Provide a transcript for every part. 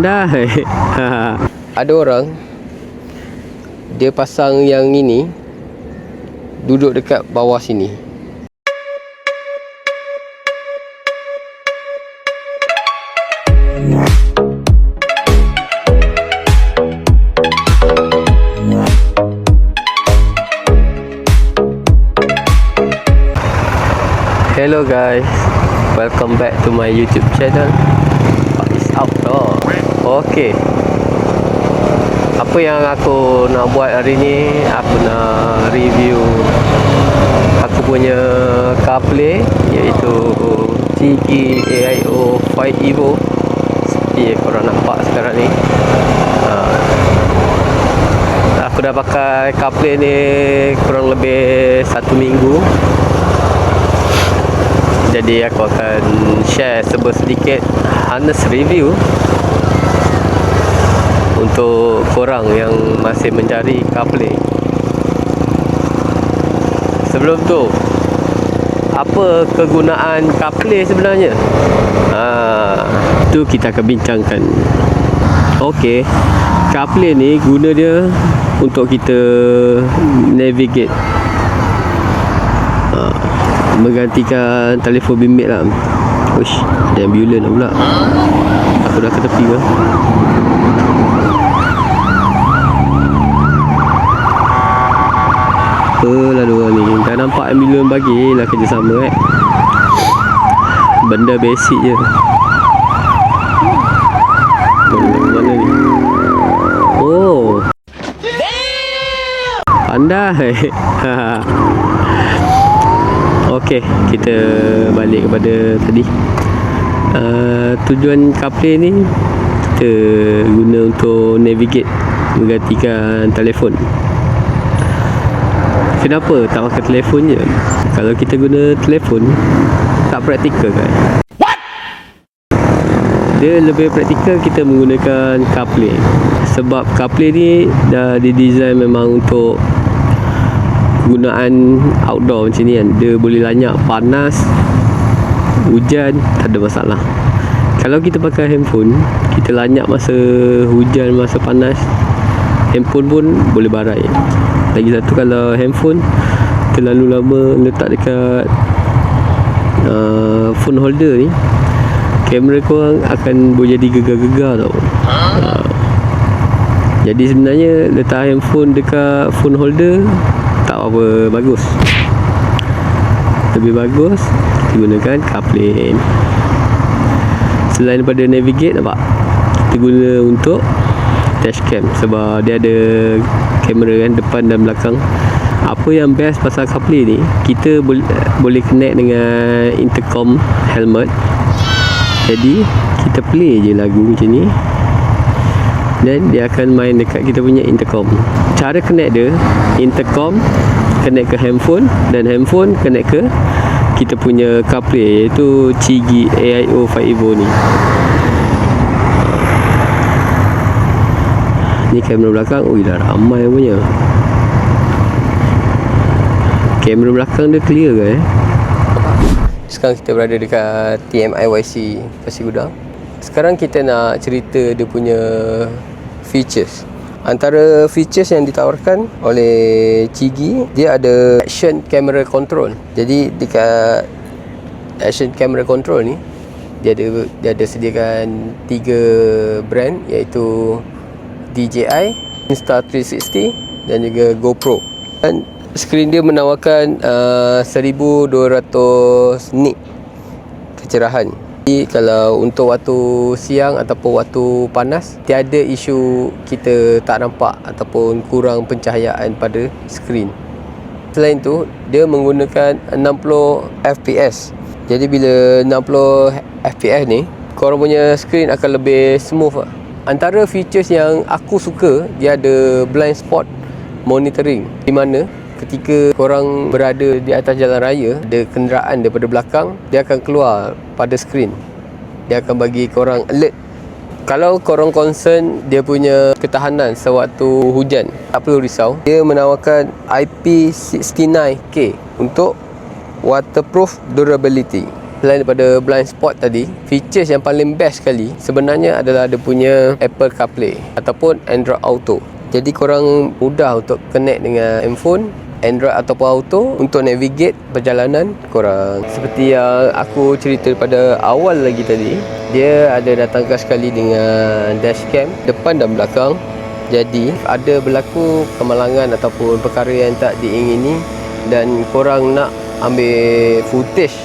Pandai. Ada orang dia pasang yang ini duduk dekat bawah sini. Hello guys, welcome back to my YouTube channel. It's outdoor. Okay, apa yang aku nak buat hari ni, aku nak review aku punya CarPlay, iaitu Chigi AIO 5 Evo seperti yang korang nampak sekarang ni. Aku dah pakai CarPlay ni kurang lebih 1 minggu. Jadi aku akan share sedikit harness review untuk korang yang masih mencari CarPlay. Sebelum tu, apa kegunaan CarPlay sebenarnya? Tu kita akan bincangkan. Okey, CarPlay ni guna dia untuk kita navigate, menggantikan telefon bimbit lah. Uish, ada ambulans pula. Aku dah ke tepi ke? Lalu orang ni dah nampak ambulans, bagilah kerjasama benda basic je. Mana ni? Oh, pandai. Okey, kita balik kepada tadi. Tujuan CarPlay ni kita guna untuk navigate, menggantikan telefon. Kenapa tak pakai telefon je? Kalau kita guna telefon, tak praktikal kan? What? Dia lebih praktikal kita menggunakan CarPlay. Sebab CarPlay ni dah didesign memang untuk gunaan outdoor macam ni kan. Dia boleh lanyak panas, hujan, tak ada masalah. Kalau kita pakai handphone, kita lanyak masa hujan, masa panas, handphone pun boleh barai. Lagi satu, kalau handphone terlalu lama letak dekat phone holder ni, kamera korang akan boleh jadi gegar-gegar tau. Jadi sebenarnya letak handphone dekat phone holder tak apa bagus. Lebih bagus kita gunakan CarPlay. Selain daripada navigate, nampak, kita guna untuk dashcam sebab dia ada kamera kan, depan dan belakang. Apa yang best pasal CarPlay ni, kita boleh connect dengan intercom helmet. Jadi kita play je lagu macam ni dan dia akan main dekat kita punya intercom. Cara connect dia, intercom connect ke handphone dan handphone connect ke kita punya CarPlay, iaitu Chigi AIO 5 Evo ni. Ni kamera belakang, dah ramai punya. Kamera belakang dia clear ke Sekarang kita berada dekat TMIYC Pasir Gudang. Sekarang kita nak cerita dia punya features. Antara features yang ditawarkan oleh Chigi, dia ada action camera control. Jadi dekat action camera control ni, dia ada sediakan 3 brand, iaitu DJI, Insta360 dan juga GoPro. Dan skrin dia menawarkan 1200 nit kecerahan. Jadi kalau untuk waktu siang ataupun waktu panas, tiada isu kita tak nampak ataupun kurang pencahayaan pada skrin. Selain tu, dia menggunakan 60 fps. Jadi bila 60 fps ni, korang punya skrin akan lebih smooth. Antara features yang aku suka, dia ada blind spot monitoring, di mana ketika korang berada di atas jalan raya, ada kenderaan daripada belakang, dia akan keluar pada skrin. Dia akan bagi korang alert. Kalau korang concern dia punya ketahanan sewaktu hujan, tak perlu risau. Dia menawarkan IP69K untuk waterproof durability. Selain daripada blind spot tadi, features yang paling best sekali sebenarnya adalah dia punya Apple CarPlay ataupun Android Auto. Jadi korang mudah untuk connect dengan handphone Android ataupun Auto untuk navigate perjalanan korang. Seperti yang aku cerita pada awal lagi tadi, dia ada datangkan sekali dengan dashcam depan dan belakang. Jadi ada berlaku kemalangan ataupun perkara yang tak diingini dan korang nak ambil footage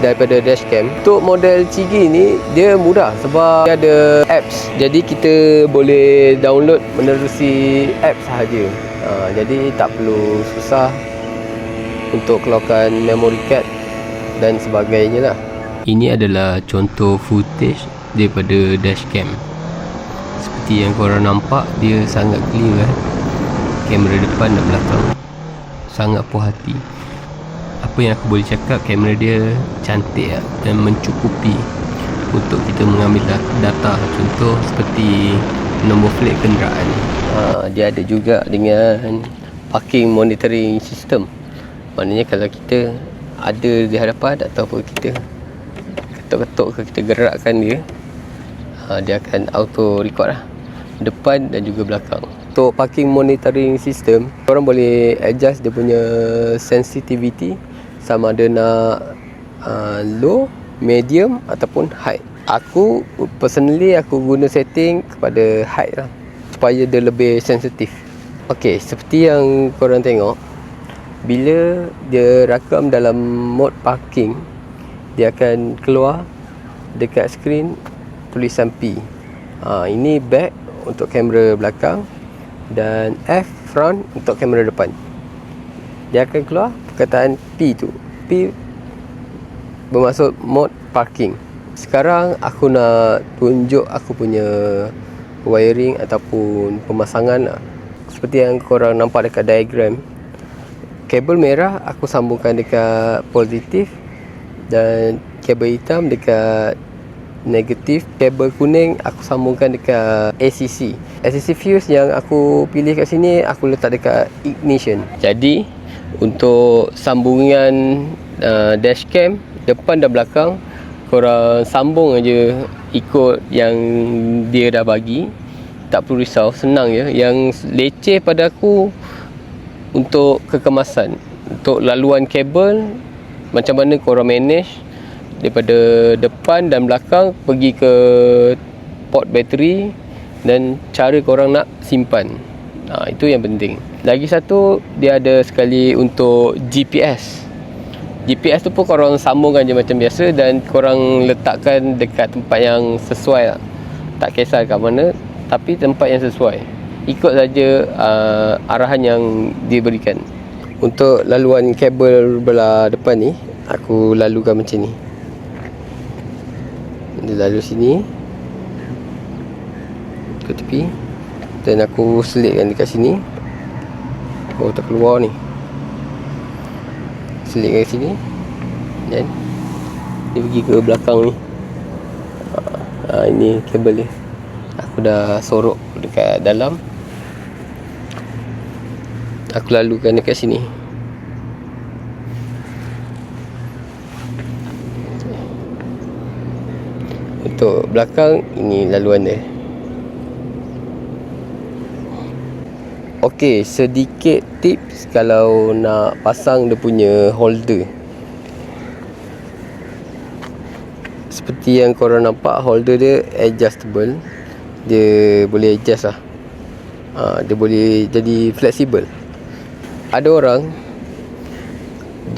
daripada dashcam. Untuk model Chigi ni dia mudah sebab dia ada apps. Jadi kita boleh download menerusi apps sahaja. Jadi tak perlu susah untuk keluarkan memory card dan sebagainya lah. Ini adalah contoh footage daripada dashcam. Seperti yang korang nampak, dia sangat clear kan. Kamera depan dan belakang sangat puas hati. Apa yang aku boleh cakap, kamera dia cantik dan mencukupi untuk kita mengambil data. Contoh seperti nombor plate kenderaan. Dia ada juga dengan parking monitoring system. Maknanya kalau kita ada di hadapan ataupun kita ketuk-ketuk ke, kita gerakkan dia, dia akan auto record lah depan dan juga belakang. Untuk parking monitoring system, korang boleh adjust dia punya sensitivity sama ada nak low, medium ataupun high. Aku personally guna setting kepada high lah supaya dia lebih sensitif. Okey, seperti yang korang tengok, bila dia rakam dalam mode parking, dia akan keluar dekat skrin tulisan P. Ini back untuk kamera belakang dan F front untuk kamera depan. Dia akan keluar perkataan P tu. P bermaksud mode parking. Sekarang aku nak tunjuk aku punya wiring ataupun pemasangan. Seperti yang korang nampak dekat diagram, kabel merah aku sambungkan dekat positif dan kabel hitam dekat negatif. Kabel kuning aku sambungkan dekat ACC. ACC fuse yang aku pilih kat sini aku letak dekat ignition. Jadi untuk sambungan dashcam depan dan belakang, korang sambung aja ikut yang dia dah bagi. Tak perlu risau, senang je. Yang leceh pada aku untuk kekemasan, untuk laluan kabel, macam mana korang manage daripada depan dan belakang pergi ke port bateri dan cara korang nak simpan. Itu yang penting. Lagi satu, dia ada sekali untuk GPS. GPS tu pun korang sambungkan je macam biasa dan korang letakkan dekat tempat yang sesuai lah. Tak kisah kat mana, tapi tempat yang sesuai. Ikut saja arahan yang diberikan. Untuk laluan kabel belah depan ni, aku lalukan macam ni. Dia lalu sini ke tepi dan aku selitkan dekat sini. Baru tak keluar ni. Selitkan kat sini dan dia pergi ke belakang ni. Ini kabel dia. Aku dah sorok dekat dalam. Aku lalukan dekat sini. Untuk belakang, ini laluan dia. Okey, sedikit tips kalau nak pasang dia punya holder. Seperti yang korang nampak, holder dia adjustable. Dia boleh adjust lah. Dia boleh jadi fleksibel. Ada orang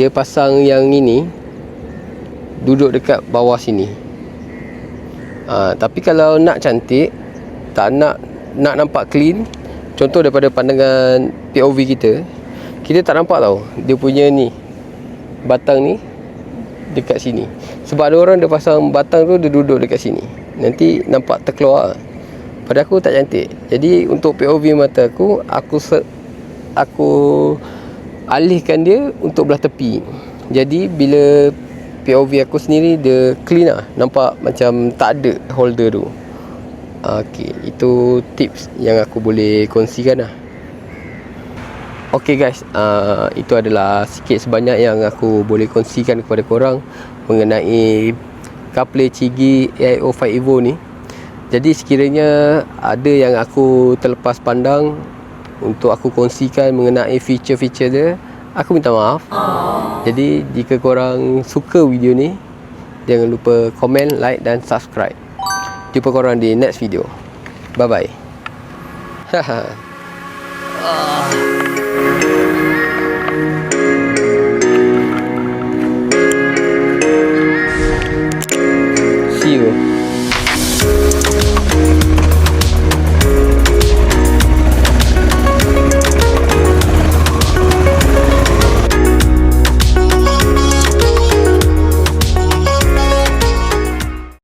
dia pasang yang ini duduk dekat bawah sini. Tapi kalau nak cantik, tak nak nampak clean, contoh daripada pandangan POV kita tak nampak tau dia punya ni, batang ni dekat sini. Sebab ada orang dia pasang batang tu, dia duduk dekat sini, nanti nampak terkeluar. Pada aku tak cantik. Jadi untuk POV mata aku alihkan dia untuk belah tepi. Jadi bila POV aku sendiri, dia clean lah, nampak macam tak ada holder tu. Okey, itu tips yang aku boleh kongsikan lah. Okay guys, itu adalah sikit sebanyak yang aku boleh kongsikan kepada korang mengenai CarPlay Chigi AIO 5 Evo ni. Jadi sekiranya ada yang aku terlepas pandang untuk aku kongsikan mengenai feature-feature dia, aku minta maaf. Jadi jika korang suka video ni, jangan lupa komen, like dan subscribe. Jumpa korang di next video. Bye bye.